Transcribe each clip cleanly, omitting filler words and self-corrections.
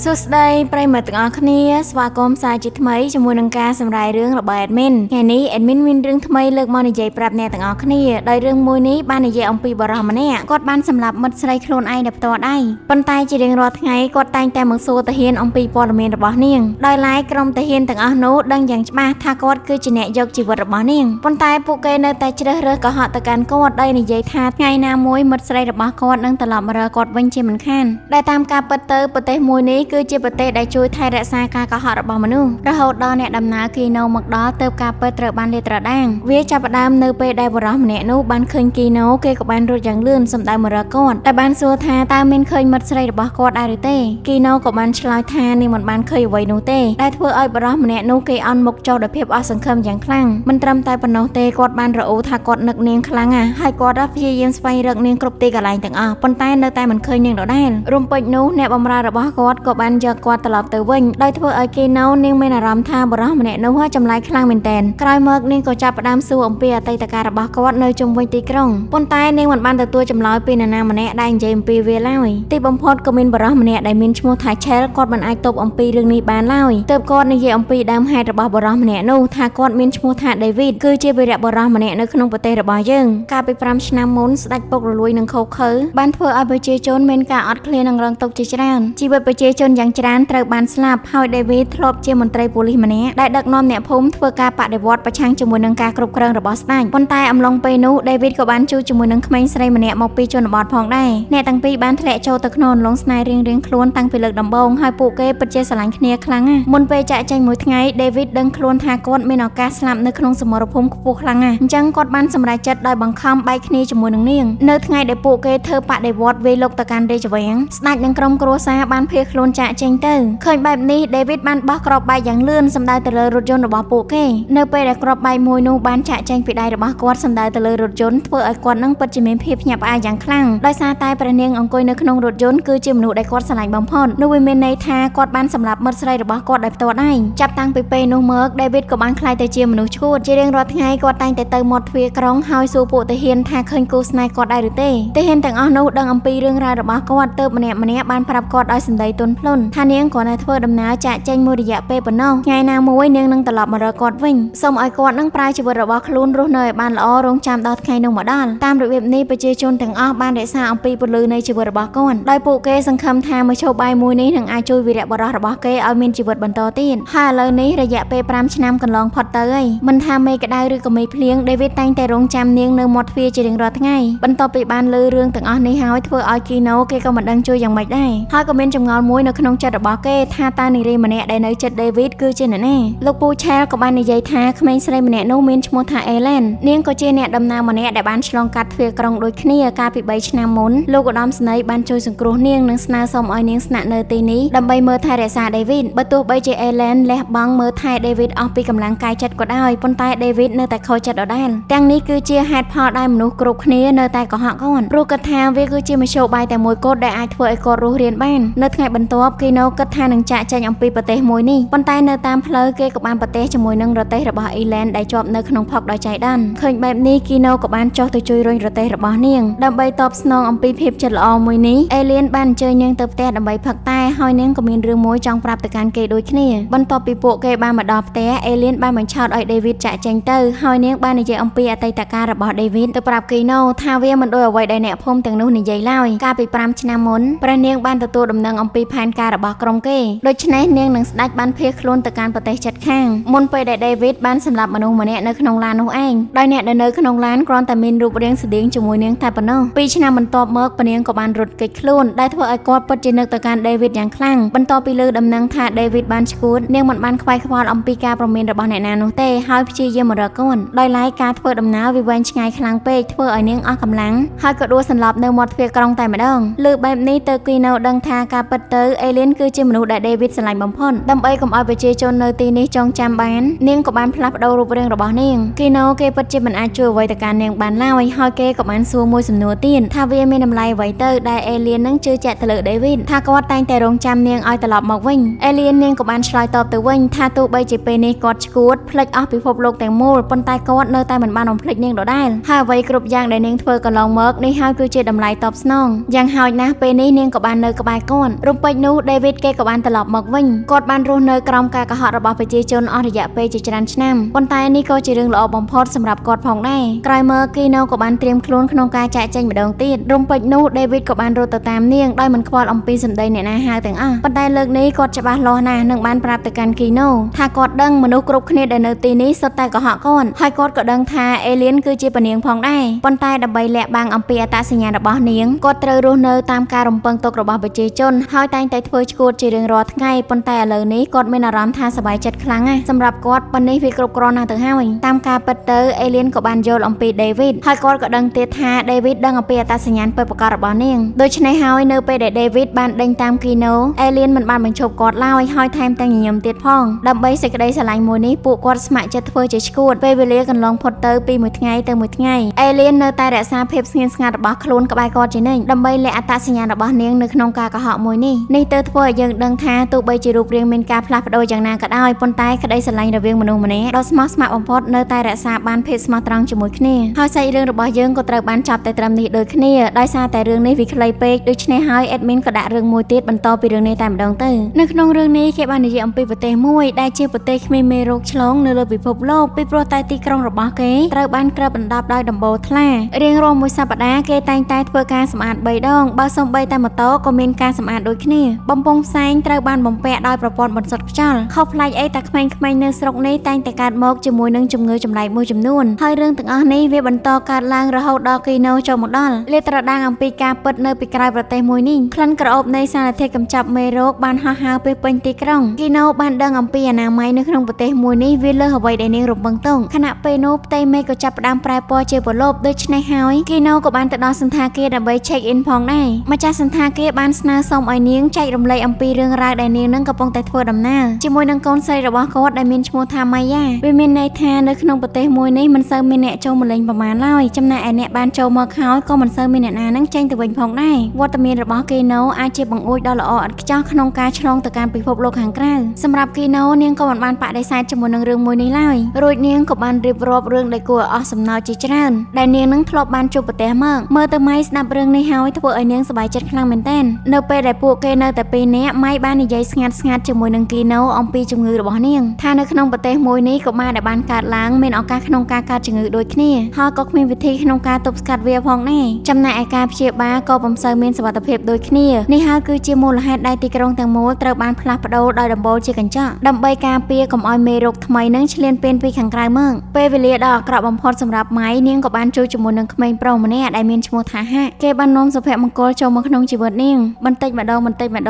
សួស្តីប្រិយមិត្តទាំងអស់គ្នាស្វាគមន៍សាជាថ្មីជាមួយនឹងការសម្រាយរឿងរបស់ admin ថ្ងៃនេះ admin មានរឿងថ្មីលើកមកនិយាយប្រាប់អ្នកទាំងអស់គ្នាដោយរឿងមួយនេះបាននិយាយអំពីបរិសម្នាក់គាត់បានសម្លាប់មិត្តស្រីខ្លួនឯងដោយផ្ទាល់ដៃប៉ុន្តែជារៀងរាល់ថ្ងៃគាត់តែងតែមកសួរតាហ៊ានអំពីព័ត៌មានរបស់នាងដោយឡែកក្រុមតាហ៊ានទាំងអស់នោះដឹងយ៉ាងច្បាស់ថាគាត់គឺជាអ្នកយកជីវិតរបស់នាងប៉ុន្តែពួកគេនៅតែជ្រើសរើសកុហកទៅកាន់គាត់ដោយនិយាយថាថ្ងៃណាមួយមិត្តស្រីរបស់គាត់នឹងត្រឡប់មករកគាត់វិញជាមិនខានដែលតាមការពិតទៅប្រទេសមួយនេះគឺជាប្រទេសដែលជួយថែរក្សាការកុហករបស់មនុស្សរហូតដល់អ្នកដំណើរគីណូមកដល់ទៅការពិតត្រូវបានលាតត្រដាងវាចាប់ផ្ដើមនៅពេលដែលបរិសម្នាក់នោះបានឃើញគីណូគេក៏បានរត់យ៉ាងលឿនសម្ដៅមករកគាត់តែបានសួរថាតើមានឃើញមិត្តស្រីរបស់គាត់ដែរឬទេគីណូក៏បានឆ្លើយថានាងមិនបានឃើញអ្វីនោះទេដែលធ្វើឲ្យបរិសម្នាក់នោះគេអន់មុខចុះដោយភាពអស់សង្ឃឹមយ៉ាងខ្លាំងមិនត្រឹមតែប៉ុណ្ណោះទេគាត់បានរអ៊ូថាគាត់នឹកនាងខ្លាំងណាស់ហើយគាត់ព្យាយាមស្វែងរកនាងគ្រប់ទីកន្លែងទាំងអស់ប៉ុន្តែនៅតែមិនឃើញនាងដដែលរំពេចនោះអ្នកបម្រើរបស់គាត់ក៏បានយកគាត់ត្រឡប់ទៅវិញដោយធ្វើឲ្យគីណូនាងមានអារម្មណ៍ថាបរិសម្នាក់នោះចម្លែកខ្លាំងមែនទែនក្រោយមកនាងក៏ចាប់ផ្ដើមសួរអំពីអតីតកាលរបស់គាត់នៅជុំវិញទីក្រុងប៉ុន្តែនាងមិនបានទទួលចម្លើយពីនរណាម្នាក់ដែលនិយាយអំពីវាឡើយទីបំផុតក៏មានបរិសម្នាក់ដែលមានឈ្មោះថាឆែលគាត់មិនអាចទប់អំពីរឿងនេះបានឡើយទើបគាត់និយាយអំពីដើមហេតុរបស់បរិសម្នាក់នោះថាគាត់មានឈ្មោះថាដេវីតគឺជាវីរៈបរិសម្នាក់នៅក្នុងប្រទេសរបស់យើងកាលពី5ឆ្នាំមុនស្ដេចពុករលួយនឹងខូខើបានធ្វើឲ្យប្រជាជនមានការអត់ឃ្លាននិងរងទុក្ខជាច្រើនជីវិតប្រជាជនយ៉ាងច្រើនត្រូវបានស្លាប់ហើយដេវីតធ្លាប់ជាមន្ត្រីប៉ូលីសម្នាក់ដែលដឹកនាំអ្នកភូមិធ្វើការបដិវត្តប្រឆាំងជាមួយនឹងការគ្រប់គ្រងរបស់ស្ដេចប៉ុន្តែអំឡុងពេលនោះដេវីតក៏បានជួបជាមួយនឹងក្មេងស្រីម្នាក់មកពីជនបទផងដែរអ្នកទាំងពីរបានធ្លាក់ចូលទៅក្នុងអន្លង់ស្នេហ៍រៀងៗខ្លួនតាំងពីលើកដំបូងហើយពួកគេពិតជាស្រឡាញ់គ្នាខ្លាំងណាស់មុនពេលចាក់ចែងមួយថ្ងៃដេវីតដឹងខ្លួនថាគាត់មានឱកាសស្លាប់នៅក្នុងសមរភូមិខ្ពស់ខ្លាំងណាស់អញ្ចឹងគាត់បានសម្រេចចិត្តដោយបង្ខំបែកគ្នាជាមួយនឹងនាងនៅថ្ងៃដែលពួកគេធ្វើបដិវត្តវាយលុកទៅកាន់រាជវាំងស្ដេចនិងក្រុមគ្រួសារបានភៀសខ្លួនចាក់ចែងទៅឃើញបែបនេះដេវីតបានបោះគ្រាប់បែកយ៉ាងលឿនសម្ដៅទៅលើរថយន្តរបស់ពួកគេនៅពេលដែលគ្រាប់បែកមួយនោះបានចាក់ចែងពីដៃរបស់គាត់សម្ដៅទៅលើរថយន្តធ្វើឲ្យគាត់នឹងពិតជាមានភាពភ្ញាក់ផ្អើលយ៉ាងខ្លាំងដោយសារតែព្រះនាងអង្គុយនៅក្នុងរថយន្តគឺជាមនុស្សដែលគាត់ស្រឡាញ់បំផុតនោះវាមានន័យថាគាត់បានសម្លាប់មិត្តស្រីរបស់គាត់ដោយផ្ទាល់ដៃចាប់តាំងពីពេលនោះមកដេវីតក៏បានក្លាយទៅជាមនុស្សឈួតជារៀងរាល់ថ្ងៃគាត់តែងតែទៅមាត់ទ្វារក្រុងហើយសួរពួកទាហានថាឃើញគូស្នេហ៍គាត់ដែរឬទេទាហានទាំងអស់នោះដឹងអំពីរឿងរ៉ាវរបស់គាត់ទើបម្នាក់បានប្រាប់គាត់ដោយសម្ដីទន់ភ្លន់ថានាងគ្រាន់តែធ្វើដំណើរចាក់ចែងមួយរយៈពេលប៉ុណ្ណោះថ្ងៃណាមួយនាងនឹងត្រឡប់មករកគាត់វិញសូមឲ្យគាត់នឹងប្រើជីវិតរបស់ខ្លួនរស់នៅឲ្យបានល្អរងចាំដល់ថ្ងៃនោះមកដល់តាមរបៀបនេះប្រជាជនទាំងអស់បានរក្សាអំពីពលឺនៃជីវិតរបស់គាត់ដោយពួកគេសង្ឃឹមថាមធ្យោបាយមួយនេះនឹងអាចជួយវីរៈបុរសរបស់គេឲ្យមានជីវិតបន្តទៀតហើយឥឡូវនេះរយៈពេល5ឆ្នាំកន្លងផុតទៅហើយមិនថាមេក្តៅឬក៏មេភ្លៀងដេវីតតែងតែរងចាំនាងនៅមាត់ទ្វារជារៀងរាល់ថ្ងៃបន្ទាប់ពីបានឮរឿងទាំងអស់នេះហើយធ្វើឲ្យគីណូគេក៏មិនដឹងជួយយ៉ាងម៉េចដែរហើយក៏មានចម្ងល់មួយនៅក្នុងចិត្តរបស់គេថាតើនារីម្នាក់ដែលនៅចិត្តដេវីតគឺជាអ្នកណាលោកពូឆែលក៏បាននិយាយថាក្មេងស្រីម្នាក់នោះមានឈ្មោះថាអេឡែននាងក៏ជាអ្នកដំណើរម្នាក់ដែលបានឆ្លងកាត់ទ្វារក្រុងដូចគ្នាកាលពី3ឆ្នាំមុនលោកឧត្តមសេនីយ៍បានជួយសង្គ្រោះនាងនិងស្នើសុំឲ្យនាងស្នាក់នៅទីនេះដើម្បីមើលថែរក្សាដេវីតបើទោះបីជាអេឡែនលះបង់មើលថែដេវីតអស់ពីកម្លាំងកាយចិត្តក៏ដោយប៉ុន្តែដេវីតនៅតែខូចចិត្តដដែលទាំងនេះគឺជាហេតុផលដែលមនុស្សគ្រប់គ្នានៅតែកុហកគាត់ព្រោះគិតថាវាគឺជាមធ្យោបាយតែមួយគត់ដែលអាចធ្វើឲ្យគាត់រស់រានបាននៅថ្ងៃបន្ទាប់គីណូគិតថានឹងចាក់ចែងអំពីប្រទេសមួយនេះប៉ុន្តែនៅតាមផ្លូវគេក៏បានប្រទេសជាមួយនឹងរទេះរបស់អ៊ីឡែនដែលជាប់នៅក្នុងផុកដោយចៃដន្យឃើញបែបនេះគីណូក៏បានចុះទៅជួយរុញរទេះរបស់នាងដើម្បីតបស្នងអំពីភាពចិត្តល្អមួយនេះអេលៀនបានអញ្ជើញនាងទៅផ្ទះដើម្បីផឹកតែហើយនាងក៏មានរឿងមួយចង់ប្រាប់ទៅកាន់គេដូចគ្នាបន្ទាប់ពីពួកគេបានមកដល់ផ្ទះអេលៀនបានបញ្ឆោតឲ្យដេវីតចាក់ចែងទៅហើយនាងបាននិយាយអំពីអតីតកាលរបស់ដេវីតទៅប្រាប់គីណូថាវាមិនដូចអ្វីដែលអ្នកភូមិទាំងនោះនិយាយឡើយកាលពី5ឆ្នាំមុនព្រះនាងបានទទួលដំណឹងអំពីផែនការរបស់ក្រុមគេដូច្នេះនាងនឹងស្ដេចបានភៀសខ្លួនទៅកាន់ប្រទេសជិតខាងមុនពេលដែលដេវីតបានសម្លាប់មនុស្សម្នាក់នៅក្នុងឡាននោះឯងដោយអ្នកដែលនៅក្នុងឡានគ្រាន់តែមានរូបរាងស្តៀងជាមួយនាងតែប៉ុណ្ណោះ2ឆ្នាំបន្ទាប់មកព្រះនាងក៏បានរត់គេចខ្លួនដែលធ្វើឲ្យគាត់ពិតជានឹកទៅកាន់ដេវីតយ៉ាងខ្លាំងបន្ទាប់ពីលើដំណឹងថាដេវីតបានឈួតនាងមិនបានខ្វាយខ្វល់អំពីការព្រមានរបស់អ្នកណានោះទេហើយព្យាយាមមករកគាត់ដោយឡែកការធ្វើដំណើរវាវែងឆ្ងាយខ្លាំងពេកធ្វើឲ្យនាងអស់កម្លាំងហើយក៏ដួលសន្លប់នៅមាត់ទ្វារក្រុងតែម្ដងលើបែបនេះទៅគីណូដឹងថាការពិតទៅអេលៀនគឺជាមនុស្សដែលដេវីតស្រឡាញ់បំផុតដើម្បីកុំឲ្យប្រជាជននៅទីនេះចងចាំបាននាងក៏បានផ្លាស់ប្ដូររូបរាងរបស់នាងគីណូគេពិតជាមិនអាចជួយអ្វីទៅកាន់នាងបានឡើយហើយគេក៏បានសួរមួយសំណួរទៀតថាវាមានតម្លៃអ្វីទៅដែលអេលៀននឹងជឿជាក់ទៅលើដេវីតថាគាត់តែងតែរងចាំនាងឲ្យត្រឡប់មកវិញអេលៀននាងក៏បានឆ្លើយតបទៅវិញថាទោះបីជាពេលនេះគាត់ឈួតភ្លេចអស់ពិភពលោកទាំងមូលប៉ុន្តែគាត់នៅតែមិនបានបំភ្លេចនាងដដែលហើយអ្វីគ្រប់យ៉ាងដែលនាងធ្វើកន្លងមកនេះហើយគឺជាតម្លៃតបស្នងយ៉ាងហោចណាស់ពេលនេះនាងក៏បាននៅក្បែរគាត់រំពេច នោះ David គេក៏បានត្រឡប់មកវិញគាត់បានរស់នៅក្រោមការកុហករបស់ប្រជាជនអស់រយៈពេលជាច្រើនឆ្នាំប៉ុន្តែនេះក៏ជារឿងល្អបំផុតសម្រាប់គាត់ផងដែរក្រោយមក Kino ក៏បានត្រៀមខ្លួនក្នុងការចាក់ចែងម្ដងទៀតរំពេចនោះ David ក៏បានរត់ទៅតាមនាងដោយមិនខ្វល់អំពីសម្ដីអ្នកណាហៅទាំងអស់ប៉ុន្តែលើកនេះគាត់ច្បាស់លាស់ណាស់នឹងបានប្រាប់ទៅកាន់ Kino ថាគាត់ដឹងមនុស្សគ្រប់គ្នាដែលនៅទីនេះសុទ្ធតែកុហកគាត់ហើយគាត់ក៏ដឹងថា Alien គឺជាពនាងផងដែរប៉ុន្តែដើម្បីលាក់បាំងអំពីអត្តសញ្ញាណរបស់នាងគាត់ត្រូវរស់នៅតាមការរំពឹងទុករបស់ប្រជាជនហើយតែងតែធ្វើឈួតជារៀងរាល់ថ្ងៃប៉ុន្តែឥឡូវនេះគាត់មានអារម្មណ៍ថាសប្បាយចិត្តខ្លាំងណាស់សម្រាប់គាត់ប៉ុណ្នេះវាគ្រប់គ្រាន់ណាស់ទៅហើយតាមការពិតទៅ Alien ក៏បានយល់អំពី David ហើយគាត់ក៏ដឹងទៀតថា David ដឹងអំពីអត្តសញ្ញាណពិតប្រាកដរបស់នាងដូច្នេះហើយនៅពេលដែល David បានដេញតាម Kino Alien មិនបានបញ្ឈប់គាត់ឡើយហើយថែមទាំងញញឹមទៀតផងដើម្បីសេចក្តីស្រឡាញ់មួយនេះពួកគាត់ស្ម័គ្រចិត្តធ្វើជាឈួតពេលវេលាកន្លងផុតទៅពីមួយថ្ងៃទៅមួយថ្ងៃ Alien នៅតែរក្សាភាពស្ងៀមស្ងាត់របស់ខ្លួនក្បែរគាត់ជានិច្ចដើម្បីលាក់អត្តសញ្ញាណរបស់នាងនៅក្នុងការកុហកមួយនេះទៅធ្វើឲ្យយើងដឹងថាទោះបីជារូបរាងមានការផ្លាស់ប្ដូរយ៉ាងណាក៏ដោយប៉ុន្តែក្តីស្រឡាញ់រវាងមនុស្សម្នាក់ដ៏ស្មោះស្ម័គ្របំផុតនៅតែរក្សាបានភាពស្មោះត្រង់ជាមួយគ្នាហើយសាច់រឿងរបស់យើងក៏ត្រូវបានចប់តែត្រឹមនេះដូចគ្នាដោយសារតែរឿងនេះវាខ្លីពេកដូច្នេះហើយ admin ក៏ដាក់រឿងមួយទៀតបន្តពីរឿងនេះតែម្ដងទៅនៅក្នុងរឿងនេះគេបាននិយាយអំពីប្រទេសមួយដែលជាប្រទេសគ្មានមេរោគឆ្លងនៅលើពិភពលោកពីព្រោះតែទីក្រុងរបស់គេត្រូវបានគ្របដណ្ដប់ដោយដំបូលថ្លារៀងរាល់មួយសប្តាហ៍គេតែងតែធ្វើការសម្អាត3ដងបើសូម្បីតែម៉ូតូក៏មានការសម្អាតដូចគ្នាបំពង់ផ្សែងត្រូវបានបំពាក់ដោយប្រព័ន្ធបន្សុទ្ធខ្យល់ខុសប្លែកអីតែក្មេងៗនៅស្រុកនេះតែងតែកើតមកជាមួយនឹងជំងឺចម្លែកមួយចំនួនហើយរឿងទាំងអស់នេះវាបន្តកើតឡើងរហូតដល់ Kino ចូលមកដល់លាតត្រដាងអំពីការពិតនៅពីក្រៅប្រទេសមួយនេះក្លិនក្រអូបនៃសារធាតុកម្ចាត់មេរោគបានហោះហើរពេញពេញទីក្រុង Kino បានដឹងអំពីអនាម័យនៅក្នុងប្រទេសមួយនេះវាលើសអ្វីដែលនាងរំពឹងទុកខណៈពេលនោះផ្ទៃមេឃក៏ចាប់ផ្ដើមប្រែពណ៌ជាប្រឡប់ដូច្នេះហើយ Kino ក៏បានទៅដល់សន្តាគារដើម្បី check in ផងដែរម្ចាស់សន្តាគារបានស្នើសុំឲ្យនាងចែករំលែកអំពីរឿងរ៉ាវដែលនាងនឹងកំពុងតែធ្វើដំណើរជាមួយនឹងកូនស្រីរបស់គាត់ដែលមានឈ្មោះថាម៉ាយ៉ាវាមានន័យថានៅក្នុងប្រទេសមួយនេះមិនសូវមានអ្នកចូលមកលេងប្រមាណឡើយចំណែកឯអ្នកបានចូលមកហើយក៏មិនសូវមានអ្នកណានឹងចេញទៅវិញផងដែរវត្តមានរបស់ Kino អាចជាបង្អួចដ៏ល្អឥតខ្ចោះក្នុងការឆ្លងទៅកាន់ពិភពលោកខាងក្រៅសម្រាប់ Kino នាងក៏មិនបានបដិសេធជាមួយនឹងរឿងមួយនេះឡើយរួចនាងក៏បានរៀបរាប់រឿងដែលគួរឲ្យអស់សំណើចជាច្រើនដែលនាងនឹងធ្លាប់បានជួបប្រទេសមកមើលទៅម៉ៃស្ដាប់រឿងនេះហើយធ្វើឲ្យនាងសប្បាយចិត្តខ្លាំងមែនទែននៅពេលដែលពួកគេនៅតែពីរនាក់ម៉ៃបាននិយាយស្ងាត់ៗជាមួយនឹង Kino អំពីជំងឺរបស់នាងថានៅក្នុងប្រទេសមួយនេះកុមារដែលបានកើតឡើងមានឱកាសក្នុងការកើតជំងឺដូចគ្នាហើយក៏គ្មានវិធីក្នុងការទប់ស្កាត់វាផងដែរចំណែកឯការព្យាបាលក៏ពុំសូវមានសុវត្ថិភាពដូចគ្នានេះហើយគឺជាមូលហេតុដែលទីក្រុងទាំងមូលត្រូវបានផ្លាស់ប្ដូរដោយដំបូលជាកញ្ចក់ដើម្បីការពារកុំឲ្យមេរោគថ្មីនឹងឈ្លានពានពីខាងក្រៅមកពេលវេលាដ៏អាក្រក់បំផុតសម្រាប់ម៉ៃនាងក៏បានជួបជាមួយនឹងក្មេងប្រុសម្នាក់ដែលមានឈ្មោះថាហាក់គេបាននាំសុភមង្គលចូលមកក្នុងជីវិតនាងបន្តិចម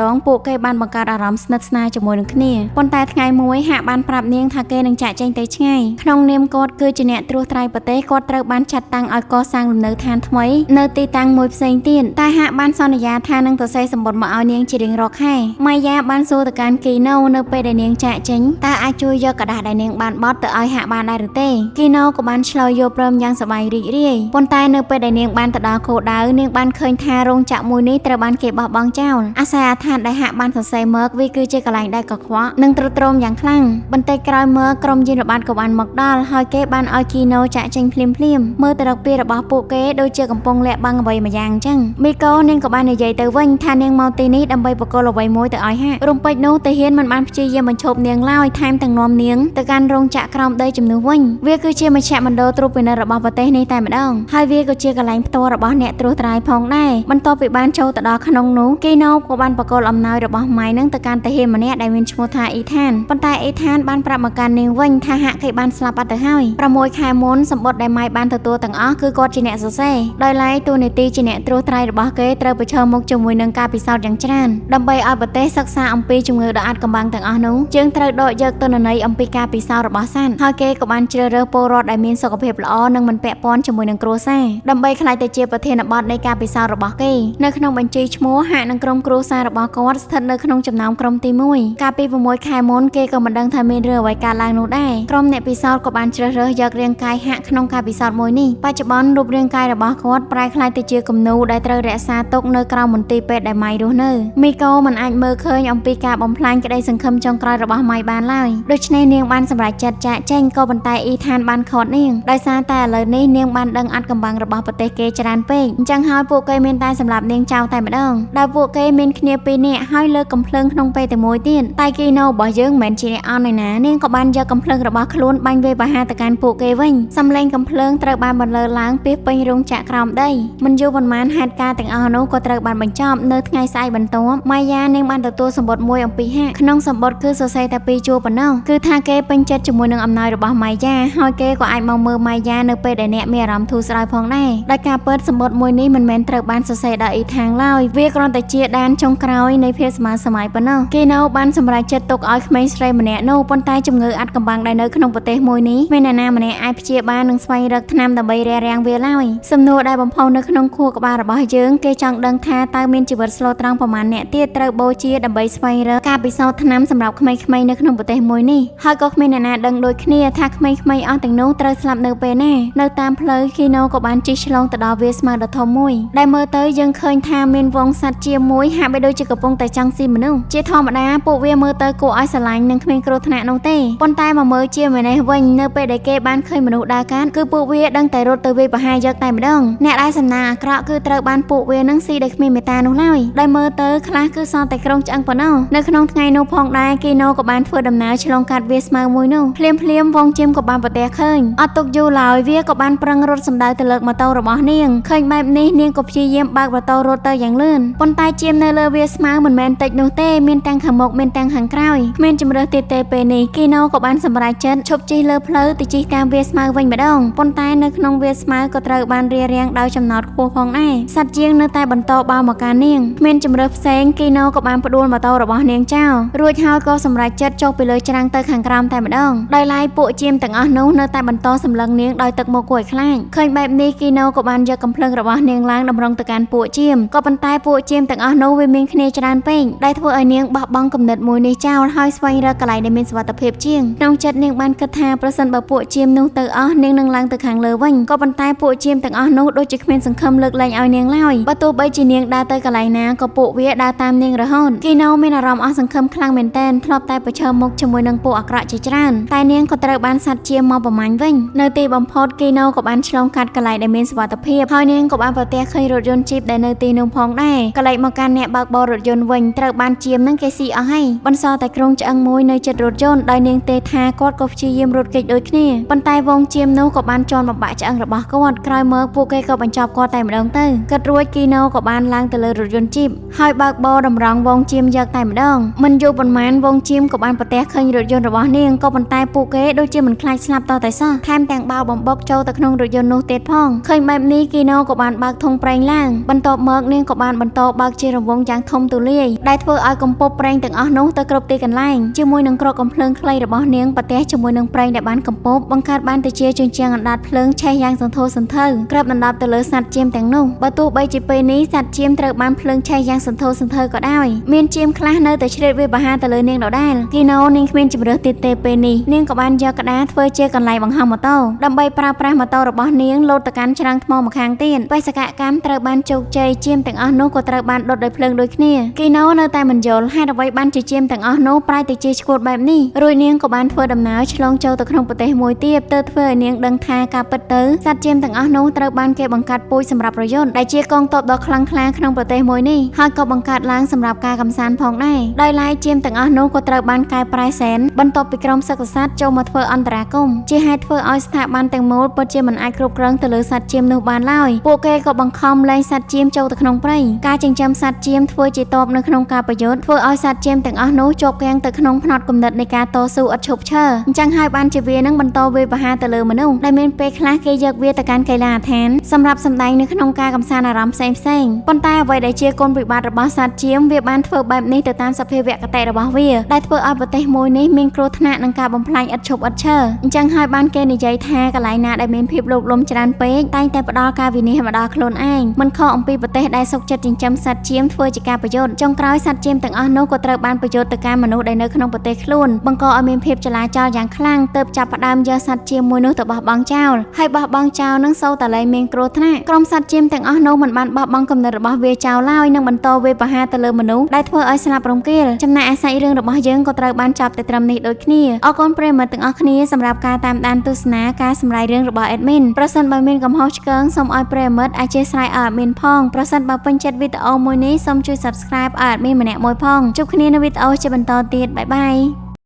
្ដងពួកគេបានបង្កើតអារម្មណ៍ស្និទ្ធស្នាលជាមួយនឹងគ្នាប៉ុន្តែថ្ងៃមួយហាក់បានប្រាប់នាងថាគេនឹងចាក់ចែងទៅឆ្ងាយក្នុងនាមគាត់គឺជាអ្នកត្រួសត្រាយប្រទេសគាត់ត្រូវបានចាត់តាំងឲ្យកសាងលំនៅឋានថ្មីនៅទីតាំងមួយផ្សេងទៀតតែហាក់បានសន្យាថានឹងទៅសេសម្បត្តិមកឲ្យនាងជារៀងរាល់ខែម៉ាយ៉ាបានសួរទៅកាន់ Kino នៅពេលដែលនាងចាក់ចេញតើអាចជួយយកกระดาษដែលនាងបានបត់ទៅឲ្យហាក់បានដែរឬទេ Kino ក៏បានឆ្លើយយកព្រមយ៉ាងសប្បាយរីករាយប៉ុន្តែនៅពេលដែលនាងបានទៅដល់គោលដៅនាងបានឃើញថារោងចក្រមួយនេះត្រូវបានគេបោះបង់ចោលអាស័យដ្ឋានដែលហាក់បានសរសេរមកវាគឺជាកន្លែងដែលកខ្វក់និងទ្រុឌទ្រោមយ៉ាងខ្លាំងបន្តិចក្រោយមកក្រុមយានរបាតក៏បានមកដល់ហើយគេបានឲ្យ Kino ចាក់ចេញភ្លាមមើលទៅរកពីរបស់ពួកគេដូចជាកំពុងលាក់បាំងអ្វីមួយយ៉ាងអញ្ចឹងមីកូនាងក៏បាននិយាយទៅវិញថានាងមកទីនេះដើម្បីបកគលអ្វីមួយទៅឲ្យហាក់រំពេចនោះតាហ៊ានមិនបានព្យាយាមបញ្ឈប់នាងឡើយថែមទាំងនាំនាងទៅកាន់រោងចក្រក្រោមដីជំនួសវិញវាគឺជាមជ្ឈមណ្ឌលត្រួតពិនិត្យរបស់ប្រទេសនេះតែម្ដងហើយវាក៏ជាកន្លែងផ្ទាល់របស់អ្នកត្រួសត្រាយផងដែរបន្ទាប់ពីបានចូលទៅដល់ក្នុងនោះ Kino ក៏បានបកគលអំណោយរបស់ម៉ៃនឹងទៅកាន់តាហ៊ានម្នាក់ដែលមានឈ្មោះថាអ៊ីថានប៉ុន្តែអ៊ីថានបានប្រាប់មកកាន់នាងវិញថាហាក់គេបានស្លាប់បាត់ទៅហើយ6ខែមុនសម្បត្តិដែលម៉ៃបានទទួលទាំងអស់គឺគាត់ជាអ្នកសរសេរដោយឡែកតួនាទីជាអ្នកត្រួសត្រាយរបស់គេត្រូវប្រឈមមុខជាមួយនឹងការពិសោធន៍យ៉ាងច្រើនដើម្បីឲ្យប្រទេសសិក្សាអំពីជំងឺដ៏អាថ៌កំបាំងទាំងអស់នោះយើងត្រូវដកយកទិន្នន័យអំពីការពិសោធន៍របស់សត្វហើយគេក៏បានជ្រើសរើសពលរដ្ឋដែលមានសុខភាពល្អនិងមិនពាក់ព័ន្ធជាមួយនឹងគ្រួសារដើម្បីក្លាយទៅជាប្រធានបទនៃការពិសោធន៍របស់គេនៅក្នុងបញ្ជីឈ្មោះហាក់នឹងក្រុមគ្រួសាររបស់គាត់ស្ថិតនៅក្នុងចំណោមក្រុមទី1កាលពី6ខែមុនគេក៏មិនដឹងថាមានរឿងអ្វីកើតឡើងនោះដែរក្រុមអ្នកពិសោធន៍ក៏បានជ្រើសរើសយករាងកាយហាក់ក្នុងការពិសោធន៍មួយនេះបច្ចុប្បន្នរូបរាងកាយរបស់គាត់ប្រែក្លាយទៅជាគំនូរដែលត្រូវរក្សាទុកនៅក្រៅមន្ទីរពេទ្យដែលម៉ៃរស់នៅមីកូមិនអាចមើលឃើញអំពីការបំផ្លាញក្តីសង្ឃឹមចុងក្រោយរបស់ម៉ៃបានឡើយដូច្នេះនាងបានសម្រេចចិត្តចាកចេញក៏ប៉ុន្តែអ៊ីថានបានខកនាងដោយសារតែឥឡូវនេះនាងបានដឹងអាថ៌កំបាំងរបស់ប្រទេសគេច្រើនពេកអញ្ចឹងហើយពួកគេមានតែសម្រាប់នាងចោលតែម្ដងដែលពួកគេមានគ្នា ពីរនាក់ហើយលើកកំភ្លើងក្នុងពេលតែមួយទៀតតែគីណូរបស់យើងមិនមែនជាអ្នកអន់ឯណានាងក៏បានយកកំភ្លើងរបស់ខ្លួនបាញ់វាយប្រហារទៅកាន់ពួកគេវិញសំឡេងកំភ្លើងត្រូវបានបន្លឺឡើងពីពេញរោងចក្រក្រោមដីមិនយូរប៉ុន្មានហេតុការណ៍ទាំងអស់នោះក៏ត្រូវបានបញ្ចប់នៅថ្ងៃស្អែកបន្ទាប់ម៉ាយ៉ានាងបានទទួលសម្បត្តិមួយអំពីហាក់ក្នុងសម្បត្តិគឺសរសេរតែពីរជួរប៉ុណ្ណោះគឺថាគេពេញចិត្តជាមួយនឹងអំណោយរបស់ម៉ាយ៉ាហើយគេក៏អាចមកមើលម៉ាយ៉ានៅពេលដែលអ្នកមានអារម្មណ៍ធូរស្រាយផងដែរដោយការពិតសម្បត្តិមួយនេះមិនមែនត្រូវបានសរសេរដោយអ៊ីថាងឡើយវាគ្រាន់តែជាដានចុងក្រោយនៃភាពស្មើសម័យប៉ុណ្ណោះគេនៅបានសម្រេចចិត្តទុកឲ្យក្មេងស្រីម្នាក់នោះប៉ុន្តែជំងឺអាត់កំបាំងដែលនៅក្នុងប្រទេសមួយនេះមានអ្នកណាម្នាក់អាចព្យាបាលនិងស្វែងរកថ្នាំដើម្បីរារាំងវាឡើយសំណួរដែលបំផុសនៅក្នុងខួរក្បាលរបស់យើងគេចង់ដឹងថាតើមានជីវិតស្លូតត្រង់ប្រមាណអ្នកទៀតត្រូវបូជាដើម្បីស្វែងរកការពិសោធន៍ថ្នាំសម្រាប់ក្មេងៗនៅក្នុងប្រទេសមួយនេះហើយក៏គ្មានអ្នកណាដឹងដូចគ្នាថាក្មេងៗអស់ទាំងនោះត្រូវស្លាប់នៅពេលណានៅតាមផ្លូវគីណូក៏បានជិះឆ្លងទៅដល់វាលស្មៅដ៏ធំមួយដែលមើលទៅយើងឃើញថាមានវងសត្វជាមួយហាក់បីដូចជាកំពុងតែចង់ស៊ីមនុស្សជាធម្មតាពួកវាមើលទៅគួរឲ្យស្រឡាញ់និងគ្មានគ្រោះថ្នាក់នោះទេប៉ុន្តែមកមើលជាម្នេះវិញនៅពេលដែលគេបានឃើញមនុស្សដើរកាត់គឺពួកវាដឹងតែរត់ទៅវាយប្រហារយកតែម្ដងអ្នកដែលសំណាងអាក្រក់គឺត្រូវបានពួកវានឹងស៊ីដោយគ្មានមេត្តានោះឡើយដោយមើលទៅខ្លះគឺសល់តែក្រុងឆ្អឹងប៉ុណ្ណោះនៅក្នុងថ្ងៃនោះផងដែរគីណូក៏បានធ្វើដំណើរឆ្លងកាត់វាលស្មៅមួយនោះភ្លាមវងជៀមក៏បានប្រទះឃើញអត់ទុកយូរឡើយវាក៏បានប្រឹងរត់សម្ដៅទៅលើម៉ូតូរបស់នាងឃើញបែបនេះនាងក៏ព្យាយាមបើកម៉ូតូរត់ទៅយ៉ាងលឿនប៉ុន្តែជៀមនៅលើវាលស្មៅមិនមែនតិចនោះទេមានទាំងខាងមុខមានទាំងខាងក្រោយគ្មានជំរើសទៀតទេពេលនេះគីណូក៏បានសម្រេចចិត្តឈប់ជិះលើផ្លូវទៅជិះតាមវាលស្មៅវិញម្ដងប៉ុន្តែនៅក្នុងវាលស្មៅក៏ត្រូវបានរារាំងដោយចំណោទខ្ពស់ផងដែរសត្វជាងនៅតែបន្តបោលមកកាន់នាងគ្មានជំរើសផ្សេងគីណូក៏បានផ្ដួលម៉ូតូរបស់នាងចោលរួចហើយក៏សម្រេចចិត្តចុះពីលើច្រាំងទៅខាងក្រោមតែម្ដងដោយឡែកពួកជាមទាំងអស់នោះនៅតែបន្តសម្លឹងនាងដោយទឹកមុខគួរឲ្យខ្លាចឃើញបែបនេះគីណូក៏បានយកកំភ្លើងរបស់នាងឡើងតម្រង់ទៅកាន់ពួកជាមក៏ប៉ុន្តែពួកជាមទាំងអស់នោះវាមានគ្នាច្រើនពេកដែលធ្វើឲ្យនាងបោះបង់គំនិតមួយនេះចោលហើយស្វែងរកកន្លែងដែលមានសុវត្ថិភាពជាងក្នុងចិត្តនាងបានគិតថាប្រសិនបើពួកជាមនោះទៅអស់នាងនឹងឡើងទៅខាងលើវិញក៏ប៉ុន្តែពួកជាមទាំងអស់នោះដូចជាគ្មានសង្ឃឹមលើកលែងឲ្យនាងឡើយបើទោះបីជានាងដើរទៅកន្លែងណាក៏ពួកវាដើរតាមនាងរហូតគីណូមានអារម្មណ៍អស់សង្ឃឹមខ្លាំងមែនទែនធ្លាប់តែប្រឈមមុខជាមួយនឹងពួកអាក្រក់ជាច្រើនតែនាងក៏ត្រូវបានសត្វជាមមកប្រមាញ់វិញនៅទីបំផុតគីណូក៏បានឆ្លងកាត់កន្លែងដែលមានសុវត្ថិភាពហើយនាងក៏បានប្រទះឃើញរថយន្តជីបដែលនៅទីនោះផងដែរកន្លែងមកកាន់អ្នកបើកបររថយន្តវិញត្រូវបានជាមនឹងគេស៊ីអស់ហើយបន្សល់តែក្រុងឆ្អឹងមួយនៅជិតរថយន្តដោយនាងទេថាគាត់ក៏ព្យាយាមរត់គេចដូចគ្នាប៉ុន្តែវងជាមនោះក៏បានជន់បំបាក់ឆ្អឹងរបស់គាត់ក្រោយមកពួកគេក៏បញ្ចប់គាត់តែម្ដងទៅគិតរួចគីណូក៏បានឡើងទៅលើរថយន្តជីបហើយបើកបរតម្រង់វងជាមយកតែម្ដងមិនយូរប៉ុន្មានវងជាមក៏បានប្រទះឃើញរថយន្តរបស់នាងក៏ប៉ុន្តែពួកគេដូចជាមិនខ្លាចស្លាប់តតែសោះថែមទាំងបោលបំបុកចូលទៅក្នុងរថយន្តនោះទៀតផងឃើញបែបនេះគីណូក៏បានបើកធុងប្រេងឡើងបន្ទាប់មកនាងក៏បានបន្តបើកជារង្វង់យ៉ាងធំទូលាយដែលធ្វើឲ្យកំពប់ប្រេងទាំងអស់នោះទៅគ្រប់ទីកន្លែងជាមួយនឹងក្រកកំភ្លើងខ្លីរបស់នាងប្រទះជាមួយនឹងប្រេងដែលបានកំពប់បង្កើតបានទៅជាជញ្ជាំងអណ្ដាតភ្លើងឆេះយ៉ាងសន្ធោសន្ធៅក្របដណ្ដប់ទៅលើសត្វជាមទាំងនោះបើទោះបីជាពេលនេះសត្វជាមត្រូវបានភ្លើងឆេះយ៉ាងសន្ធោសន្ធៅក៏ដោយមានជាមខ្លះនៅតែឆ្លៀតវាបហាទៅលើនាងដដែលគីណូនាងគ្មានជំរើសទៀតទេពេលនេះនាងក៏បានយកក្តារធ្វើជាកន្លែងបង្ហោះម៉ូតូដើម្បីប្រើប្រាស់ម៉ូតូរបស់នាងលោតទៅកាន់ច្រាំងថ្មម្ខាងទៀតបេសកកម្មត្រូវបានជោគជ័យជាមទាំងអស់នោះក៏ត្រូវបានដុតដោយភ្លើងដូចគ្នាគីណូនៅតែមិនយល់ហេតុអ្វីបានជាជាមទាំងអស់នោះប្រែទៅជាឈួតបែបនេះរួចនាងក៏បានធ្វើដំណើរឆ្លងចូលទៅក្នុងប្រទេសមួយទៀតទើបធ្វើឲ្យនាងដឹងថាការពិតទៅសត្វជាមទាំងអស់នោះត្រូវបានគេបង្កាត់ពូជសម្រាប់រយន្តដែលជាកងទ័ពដ៏ខ្លាំងក្លាក្នុងប្រទេសមួយនេះហើយក៏បង្កើតឡើងសម្រាប់ការកម្សាន្តផងដែរដោយឡែកជាមទាំងអស់នោះក៏ត្រូវបានកែប្រែសែនបន្ទាប់ពីក្រុមសក្តិសាស្ត្រចូលមកធ្វើអន្តរាគមន៍ជាហេតុធ្វើឲ្យស្ថាប័នទាំងមូលពិតជាមិនអាចគ្រប់គ្រងទៅលើសត្វជាមនោះបានឡើយពួកគេក៏បង្ខំលែងសត្វជាមចូលទៅក្នុងព្រៃការចិញ្ចឹមសត្វជាមធ្វើជាតបនៅក្នុងការប្រយុទ្ធធ្វើឲ្យសត្វជាមទាំងអស់នោះជាប់គាំងទៅក្នុងផ្នត់គំនិតនៃការតស៊ូឥតឈប់ឈរអញ្ចឹងហើយបានជាវានឹងបន្តវាយប្រហារទៅលើមនុស្សដែលមានពេលខ្លះគេយកវាទៅកាន់កីឡាដ្ឋានសម្រាប់សម្ដែងនៅក្នុងការកម្សាន្តអារម្មណ៍ផ្សេងៗប៉ុន្តែអ្វីដែលជាគុណវិបត្តិរបស់សត្វជាមវាបានធ្វើបែបនេះទៅតាមសភាវគតិរបស់វាដែលធ្វើឲ្យប្រទេសមួយនេះមានគ្រោះថ្នាក់នឹងការបំផ្លាញឥតឈប់ឥតឈរអញ្ចឹងហើយបានគេនិយាយថាកន្លែងណាដែលមានភាពលោភលំច្រើនពេកតែងតែផ្ដល់ការវិនិច្ឆ័យមកដល់ខ្លួនឯងមិនខុសអំពីប្រទេសដែលសុខចិត្តចិញ្ចឹមសត្វជាមធ្វើជាការប្រយុទ្ធចុងក្រោយសត្វជាមទាំងអស់នោះក៏ត្រូវបានប្រយុទ្ធទៅកាន់មនុស្សដែលនៅក្នុងប្រទេសខ្លួនបង្កឲ្យមានភាពចលាចលយ៉ាងខ្លាំងទើបចាប់ផ្ដើមយកសត្វជាមួយនោះទៅបោះបង់ចោលហើយបោះបង់ចោលនឹងសូវតែលែងមានគ្រោះថ្នាក់ក្រុមសត្វជាមទាំងអស់នោះមិនបានបោះបង់គំនិតរបស់វាចោលឡើយនឹងបន្តវាយប្រហារទៅលើមនុស្សដែលធ្វើឲ្យស្លាប់រង្គាលចំណែកឯសាច់រឿងរបស់យើងក៏ត្រូវបានចប់តែត្រឹមនេះដូចគ្នាអរគុណប្រិយមិត្តទាំងអស់គ្នាសម្រាប់ការតាមដានទស្សនាការសម្រាយរឿងរបស់ Admin ប្រសិនបើមានកំហុសឆ្គងសូមឲ្យប្រិយមិត្តអធិស្ឋានឲ្យ Admin ផងប្រសិនបើពេញចិត្តវីដេអូមួយនេះសូមជួយ subscribe ឲ្យ admin ម្នាក់មួយផងជួបគ្នានៅវីដេអូជាបន្តទៀតបាយបាយ